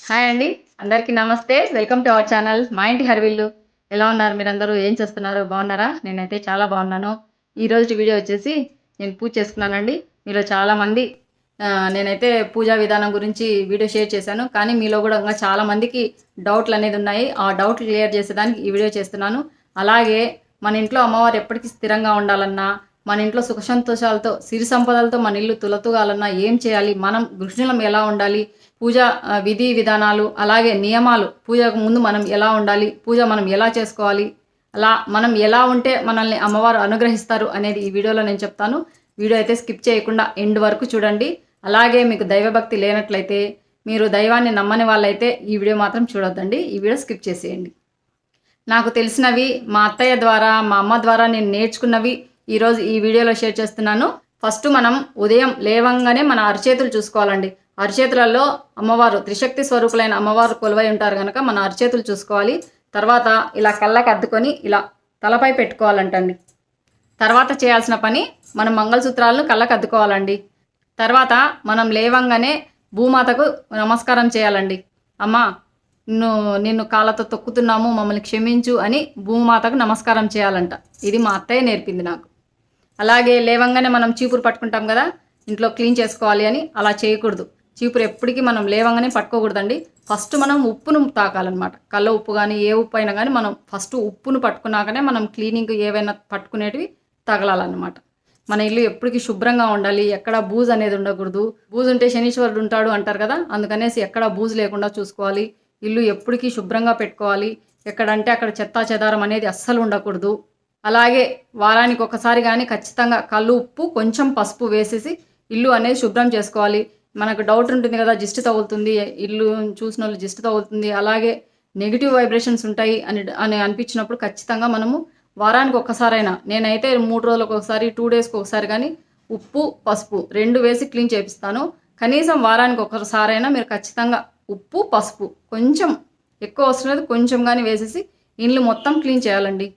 Hi అండి. అందరికీ నమస్తే. వెల్కమ్ టు అవర్ ఛానల్ మా ఇంటి హరివిల్లు. ఎలా ఉన్నారు మీరందరూ? ఏం చేస్తున్నారు? బాగున్నారా? నేనైతే చాలా బాగున్నాను. ఈరోజు వీడియో వచ్చేసి నేను పూజ చేసుకున్నానండి. మీలో చాలామంది నేనైతే పూజా విధానం గురించి వీడియో షేర్ చేశాను. కానీ మీలో కూడా ఇంకా చాలామందికి డౌట్లు అనేది ఉన్నాయి. ఆ డౌట్లు క్లియర్ చేసేదానికి ఈ వీడియో చేస్తున్నాను. అలాగే మన ఇంట్లో అమ్మవారు ఎప్పటికీ స్థిరంగా ఉండాలన్నా, మన ఇంట్లో సుఖ సంతోషాలతో సిరి సంపదలతో మన ఇల్లు తులతూగాలన్నా ఏం చేయాలి, మనం గృహిణులం ఎలా ఉండాలి, పూజ విధి విధానాలు అలాగే నియమాలు, పూజకు ముందు మనం ఎలా ఉండాలి, పూజ మనం ఎలా చేసుకోవాలి, అలా మనం ఎలా ఉంటే మనల్ని అమ్మవారు అనుగ్రహిస్తారు అనేది ఈ వీడియోలో నేను చెప్తాను. వీడియో అయితే స్కిప్ చేయకుండా ఎండ్ వరకు చూడండి. అలాగే మీకు దైవభక్తి లేనట్లయితే, మీరు దైవాన్ని నమ్మని వాళ్ళైతే ఈ వీడియో మాత్రం చూడొద్దండి. ఈ వీడియో స్కిప్ చేసేయండి. నాకు తెలిసినవి మా అత్తయ్య ద్వారా, మా అమ్మ ద్వారా నేను నేర్చుకున్నవి ఈరోజు ఈ వీడియోలో షేర్ చేస్తున్నాను. ఫస్ట్ మనం ఉదయం లేవంగానే మన అరచేతులు చూసుకోవాలండి. అరచేతులలో అమ్మవారు త్రిశక్తి స్వరూపులైన అమ్మవారు కొలువై ఉంటారు కనుక మన అరచేతులు చూసుకోవాలి. తర్వాత ఇలా కళ్ళకి అద్దుకొని ఇలా తలపై పెట్టుకోవాలంటండి. తర్వాత చేయాల్సిన పని, మనం మంగళసూత్రాలను కళ్ళకు అద్దుకోవాలండి. తర్వాత మనం లేవంగానే భూమాతకు నమస్కారం చేయాలండి. అమ్మ, నిన్ను కాళ్ళతో తొక్కుతున్నాము, మమ్మల్ని క్షమించు అని భూమాతకు నమస్కారం చేయాలంట. ఇది మా అత్తయ్య నేర్పింది నాకు. అలాగే లేవంగానే మనం చీపురు పట్టుకుంటాం కదా, ఇంట్లో క్లీన్ చేసుకోవాలి అని, అలా చేయకూడదు. చీపురు ఎప్పటికీ మనం లేవంగానే పట్టుకోకూడదండి. ఫస్ట్ మనం ఉప్పును తాకాలన్నమాట. కళ్ళ ఉప్పు కానీ ఏ ఉప్పు అయినా కానీ మనం ఫస్ట్ ఉప్పును పట్టుకున్నాకనే మనం క్లీనింగ్ ఏవైనా పట్టుకునేటివి తగలాలన్నమాట. మన ఇల్లు ఎప్పటికీ శుభ్రంగా ఉండాలి. ఎక్కడ బూజు అనేది ఉండకూడదు. బూజు ఉంటే శనీశ్వరుడు ఉంటాడు అంటారు కదా, అందుకనేసి ఎక్కడ బూజు లేకుండా చూసుకోవాలి. ఇల్లు ఎప్పటికీ శుభ్రంగా పెట్టుకోవాలి. ఎక్కడంటే అక్కడ చెత్తా చెదారం అనేది అస్సలు ఉండకూడదు. అలాగే వారానికి ఒకసారి కానీ ఖచ్చితంగా కళ్ళు ఉప్పు కొంచెం పసుపు వేసేసి ఇల్లు అనేది శుభ్రం చేసుకోవాలి. మనకు డౌట్ ఉంటుంది కదా, దిష్టి తగులుతుంది, ఇల్లు చూసిన వాళ్ళు దిష్టి తగులుతుంది, అలాగే నెగిటివ్ వైబ్రేషన్స్ ఉంటాయి అని అనిపించినప్పుడు ఖచ్చితంగా మనము వారానికి ఒక్కసారైనా, నేనైతే 3 రోజులకు ఒకసారి 2 డేస్కి ఒకసారి కానీ ఉప్పు పసుపు 2 వేసి క్లీన్ చేపిస్తాను. కనీసం వారానికి ఒకసారైనా మీరు ఖచ్చితంగా ఉప్పు పసుపు కొంచెం, ఎక్కువ అవసరం లేదు, కొంచెం కానీ వేసేసి ఇల్లు మొత్తం క్లీన్ చేయాలండి.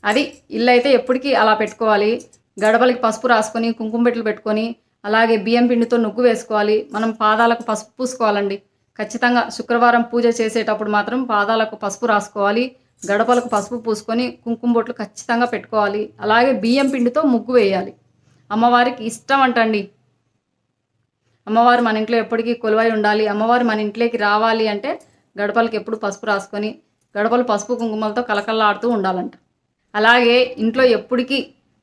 అది ఇల్లు అయితే ఎప్పటికీ అలా పెట్టుకోవాలి. గడపలకి పసుపు రాసుకొని కుంకుమ పెట్లు పెట్టుకొని, అలాగే బియ్యం పిండితో నుగ్గు వేసుకోవాలి. మనం పాదాలకు పసుపు పూసుకోవాలండి. ఖచ్చితంగా శుక్రవారం పూజ చేసేటప్పుడు మాత్రం పాదాలకు పసుపు రాసుకోవాలి. గడపలకు పసుపు పూసుకొని కుంకుమ బొట్లు ఖచ్చితంగా పెట్టుకోవాలి. అలాగే బియ్యం పిండితో ముగ్గు వేయాలి. అమ్మవారికి ఇష్టం అంటండి. అమ్మవారు మన ఇంట్లో ఎప్పటికీ కొలువై ఉండాలి, అమ్మవారు మన ఇంట్లోకి రావాలి అంటే గడపలకు ఎప్పుడు పసుపు రాసుకొని గడపలు పసుపు కుంకుమలతో కలకల్లాడుతూ ఉండాలంట. అలాగే ఇంట్లో ఎప్పటికీ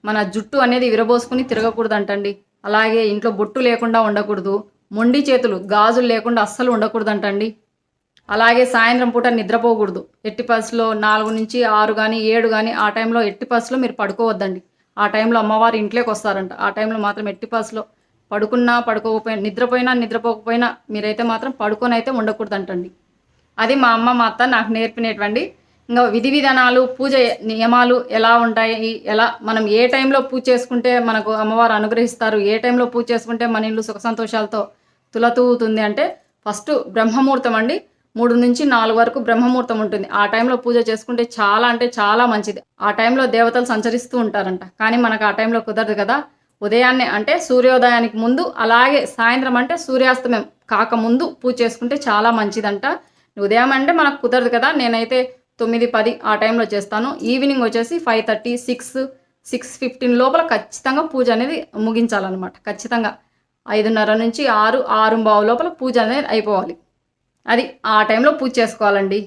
మన జుట్టు అనేది విరబోసుకుని తిరగకూడదంటండి. అలాగే ఇంట్లో బొట్టు లేకుండా ఉండకూడదు. మొండి చేతులు గాజులు లేకుండా అస్సలు ఉండకూడదంటండి. అలాగే సాయంత్రం పూట నిద్రపోకూడదు. ఎట్టి పరిస్థితుల్లో 4 నుంచి 6 కానీ 7 కానీ ఆ టైంలో ఎట్టి పరిస్థితుల్లో మీరు పడుకోవద్దండి. ఆ టైంలో అమ్మవారి ఇంట్లోకి వస్తారంట. ఆ టైంలో మాత్రం ఎట్టి పరిస్థితుల్లో పడుకున్నా పడుకోకపోయినా, నిద్రపోకపోయినా మీరైతే మాత్రం పడుకొని అయితే ఉండకూడదంటండి. అది మా అమ్మ మా అత్త నాకు నేర్పినటువంటి. ఇంకా విధి విధానాలు, పూజ నియమాలు ఎలా ఉంటాయి, ఎలా మనం ఏ టైంలో పూజ చేసుకుంటే మనకు అమ్మవారు అనుగ్రహిస్తారు, ఏ టైంలో పూజ చేసుకుంటే మన ఇల్లు సుఖ సంతోషాలతో తులతూగుతుంది అంటే, ఫస్ట్ బ్రహ్మముహూర్తం అండి. 3 నుంచి 4 వరకు బ్రహ్మముహూర్తం ఉంటుంది. ఆ టైంలో పూజ చేసుకుంటే చాలా అంటే చాలా మంచిది. ఆ టైంలో దేవతలు సంచరిస్తూ ఉంటారంట. కానీ మనకు ఆ టైంలో కుదరదు కదా. ఉదయాన్నే అంటే సూర్యోదయానికి ముందు, అలాగే సాయంత్రం అంటే సూర్యాస్తమయం కాకముందు పూజ చేసుకుంటే చాలా మంచిదంట. ఉదయం అంటే మనకు కుదరదు కదా, నేనైతే 9, 10 ఆ టైంలో చేస్తాను. ఈవినింగ్ వచ్చేసి 5:30, 6:15 లోపల ఖచ్చితంగా పూజ అనేది ముగించాలన్నమాట. ఖచ్చితంగా 5:30 నుంచి 6, 6:15 లోపల పూజ అనేది అయిపోవాలి. అది ఆ టైంలో పూజ చేసుకోవాలండి.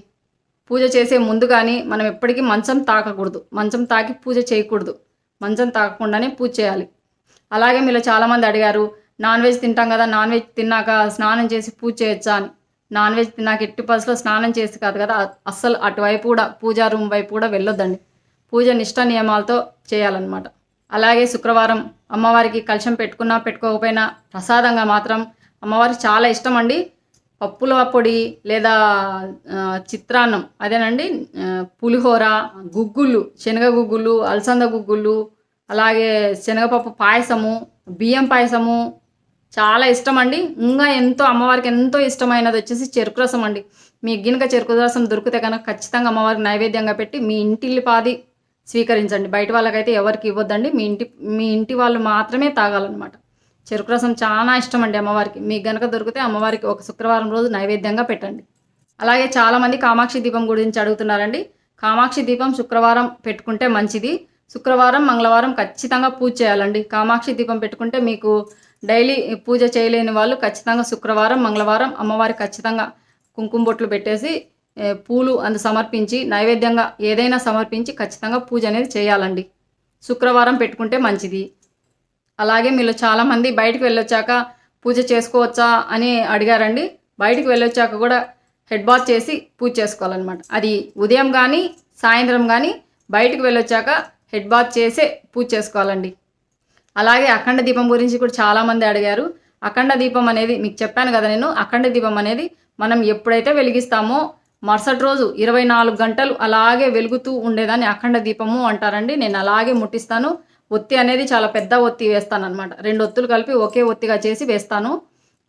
పూజ చేసే ముందు కానీ మనం ఎప్పటికీ మంచం తాకకూడదు. మంచం తాకి పూజ చేయకూడదు. మంచం తాకకుండానే పూజ చేయాలి. అలాగే మీలో చాలామంది అడిగారు, నాన్ వెజ్ తింటాం కదా, నాన్ వెజ్ తిన్నాక స్నానం చేసి పూజ చేయొచ్చా అని. నాన్ వెజ్ తిన్నాక ఎట్టి పరిస్థితుల్లో స్నానం చేసి కాదు కదా, అస్సలు అటువైపు కూడా, పూజా రూమ్ వైపు కూడా వెళ్ళొద్దండి. పూజ నిష్ఠ నియమాలతో చేయాలన్నమాట. అలాగే శుక్రవారం అమ్మవారికి కలశం పెట్టుకున్నా పెట్టుకోకపోయినా ప్రసాదంగా మాత్రం అమ్మవారికి చాలా ఇష్టం అండి. పప్పుల పొడి లేదా చిత్రాన్నం, అదేనండి, పులిహోర, గుగ్గుళ్ళు, శనగ గుగ్గుళ్ళు, అలసంద గుగ్గుళ్ళు, అలాగే శనగపప్పు పాయసము, బియ్యం పాయసము చాలా ఇష్టం అండి. ఇంకా ఎంతో అమ్మవారికి ఎంతో ఇష్టమైనది వచ్చేసి చెరుకు రసం అండి. మీ గినక చెరుకు రసం దొరికితే కనుక ఖచ్చితంగా అమ్మవారికి నైవేద్యంగా పెట్టి మీ ఇంటిల్లిపాది స్వీకరించండి. బయట వాళ్ళకైతే ఎవరికి ఇవ్వద్దండి. మీ ఇంటి వాళ్ళు మాత్రమే తాగాలన్నమాట. చెరుకు రసం చాలా ఇష్టం అండి అమ్మవారికి. మీకు గనక దొరికితే అమ్మవారికి ఒక శుక్రవారం రోజు నైవేద్యంగా పెట్టండి. అలాగే చాలామంది కామాక్షి దీపం గురించి అడుగుతున్నారండి. కామాక్షి దీపం శుక్రవారం పెట్టుకుంటే మంచిది. శుక్రవారం, మంగళవారం ఖచ్చితంగా పూజ చేయాలండి. కామాక్షి దీపం పెట్టుకుంటే మీకు డైలీ పూజ చేయలేని వాళ్ళు ఖచ్చితంగా శుక్రవారం, మంగళవారం అమ్మవారికి ఖచ్చితంగా కుంకుమ బొట్లు పెట్టేసి పూలు సమర్పించి నైవేద్యంగా ఏదైనా సమర్పించి ఖచ్చితంగా పూజ అనేది చేయాలండి. శుక్రవారం పెట్టుకుంటే మంచిది. అలాగే మీలో చాలామంది బయటికి వెళ్ళొచ్చాక పూజ చేసుకోవచ్చా అని అడిగారండి. బయటికి వెళ్ళొచ్చాక కూడా హెడ్ బాత్ చేసి పూజ చేసుకోవాలన్నమాట. అది ఉదయం కానీ సాయంత్రం కానీ బయటికి వెళ్ళొచ్చాక హెడ్ బాత్ చేసే పూజ చేసుకోవాలండి. అలాగే అఖండ దీపం గురించి కూడా చాలామంది అడిగారు. అఖండ దీపం అనేది మీకు చెప్పాను కదా నేను. అఖండ దీపం అనేది మనం ఎప్పుడైతే వెలిగిస్తామో మరుసటి రోజు 24 గంటలు అలాగే వెలుగుతూ ఉండేదాన్ని అఖండ దీపము అంటారండి. నేను అలాగే ముట్టిస్తాను. ఒత్తి అనేది చాలా పెద్ద ఒత్తి వేస్తాను అనమాట. 2 ఒత్తులు కలిపి ఒకే ఒత్తిగా చేసి వేస్తాను.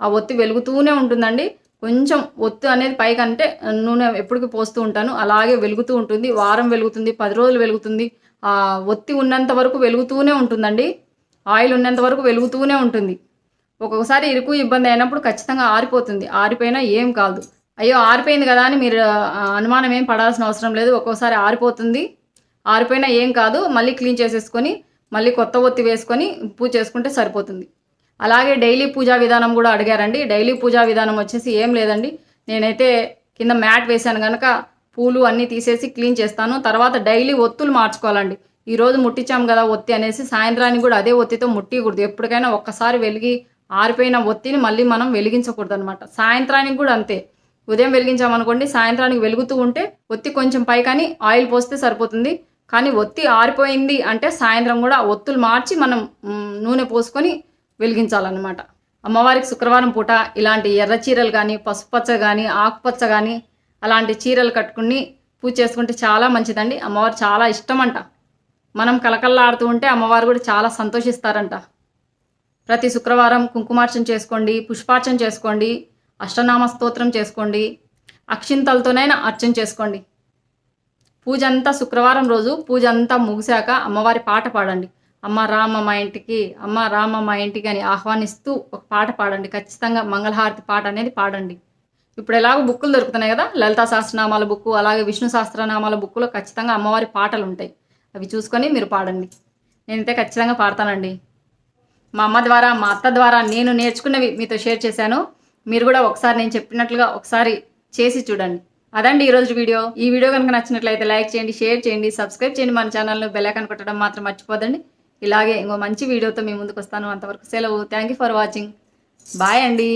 ఆ ఒత్తి వెలుగుతూనే ఉంటుందండి. కొంచెం ఒత్తు అనేది పైకంటే నూనె ఎప్పటికీ పోస్తూ ఉంటాను. అలాగే వెలుగుతూ ఉంటుంది. వారం వెలుగుతుంది, 10 రోజులు వెలుగుతుంది. ఆ ఒత్తి ఉన్నంత వరకు వెలుగుతూనే ఉంటుందండి. ఆయిల్ ఉన్నంత వరకు వెలుగుతూనే ఉంటుంది. ఒక్కొక్కసారి ఇరుకు ఇబ్బంది అయినప్పుడు ఖచ్చితంగా ఆరిపోతుంది. ఆరిపోయినా ఏం కాదు. అయ్యో ఆరిపోయింది కదా అని మీరు అనుమానం ఏం పడాల్సిన అవసరం లేదు. ఒక్కోసారి ఆరిపోతుంది. ఆరిపోయినా ఏం కాదు. మళ్ళీ క్లీన్ చేసేసుకొని మళ్ళీ కొత్త ఒత్తి వేసుకొని పూజ చేసుకుంటే సరిపోతుంది. అలాగే డైలీ పూజా విధానం కూడా అడిగారండి. డైలీ పూజా విధానం వచ్చేసి ఏం లేదండి. నేనైతే కింద మ్యాట్ వేసాను కనుక పూలు అన్నీ తీసేసి క్లీన్ చేస్తాను. తర్వాత డైలీ ఒత్తులు మార్చుకోవాలండి. ఈరోజు ముట్టించాం కదా ఒత్తి అనేసి సాయంత్రానికి కూడా అదే ఒత్తితో ముట్టియకూడదు. ఎప్పటికైనా ఒక్కసారి వెలిగి ఆరిపోయిన ఒత్తిని మళ్ళీ మనం వెలిగించకూడదు అనమాట. సాయంత్రానికి కూడా అంతే. ఉదయం వెలిగించామనుకోండి, సాయంత్రానికి వెలుగుతూ ఉంటే ఒత్తి కొంచెం పైకని ఆయిల్ పోస్తే సరిపోతుంది. కానీ ఒత్తి ఆరిపోయింది అంటే సాయంత్రం కూడా ఒత్తులు మార్చి మనం నూనె పోసుకొని వెలిగించాలన్నమాట. అమ్మవారికి శుక్రవారం పూట ఇలాంటి ఎర్ర చీరలు కానీ, పసుపచ్చ కానీ, ఆకుపచ్చ కానీ అలాంటి చీరలు కట్టుకుని పూజ చేసుకుంటే చాలా మంచిదండి. అమ్మవారు చాలా ఇష్టమంట. మనం కలకల్లాడుతూ ఉంటే అమ్మవారు కూడా చాలా సంతోషిస్తారంట. ప్రతి శుక్రవారం కుంకుమార్చన చేసుకోండి, పుష్పార్చన చేసుకోండి, అష్టనామ స్తోత్రం చేసుకోండి, అక్షింతలతోనైనా అర్చన చేసుకోండి. పూజ అంతా శుక్రవారం రోజు పూజ అంతా ముగిశాక అమ్మవారి పాట పాడండి. అమ్మ రామ మా ఇంటికి, అమ్మ రామ మా ఇంటికి అని ఆహ్వానిస్తూ ఒక పాట పాడండి. ఖచ్చితంగా మంగళహారతి పాట అనేది పాడండి. ఇప్పుడు ఎలాగో బుక్కులు దొరుకుతున్నాయి కదా, లలితా సహస్రనామాల బుక్కు, అలాగే విష్ణు సహస్రనామాల బుక్కులో ఖచ్చితంగా అమ్మవారి పాటలు ఉంటాయి. అవి చూసుకొని మీరు పాడండి. నేనైతే ఖచ్చితంగా పాడతానండి. మా అమ్మ ద్వారా, మా అత్త ద్వారా నేను నేర్చుకున్నవి మీతో షేర్ చేశాను. మీరు కూడా ఒకసారి నేను చెప్పినట్లుగా ఒకసారి చేసి చూడండి. అదండి ఈరోజు వీడియో. ఈ వీడియో కనుక నచ్చినట్లయితే లైక్ చేయండి, షేర్ చేయండి, సబ్స్క్రైబ్ చేయండి. మన ఛానల్ను బెల్ ఐకాన్ కొట్టడం మాత్రం మర్చిపోదండి. ఇలాగే ఇంకో మంచి వీడియోతో మీ ముందుకు వస్తాను. అంతవరకు సెలవు. Thank you for watching. Bye అండి.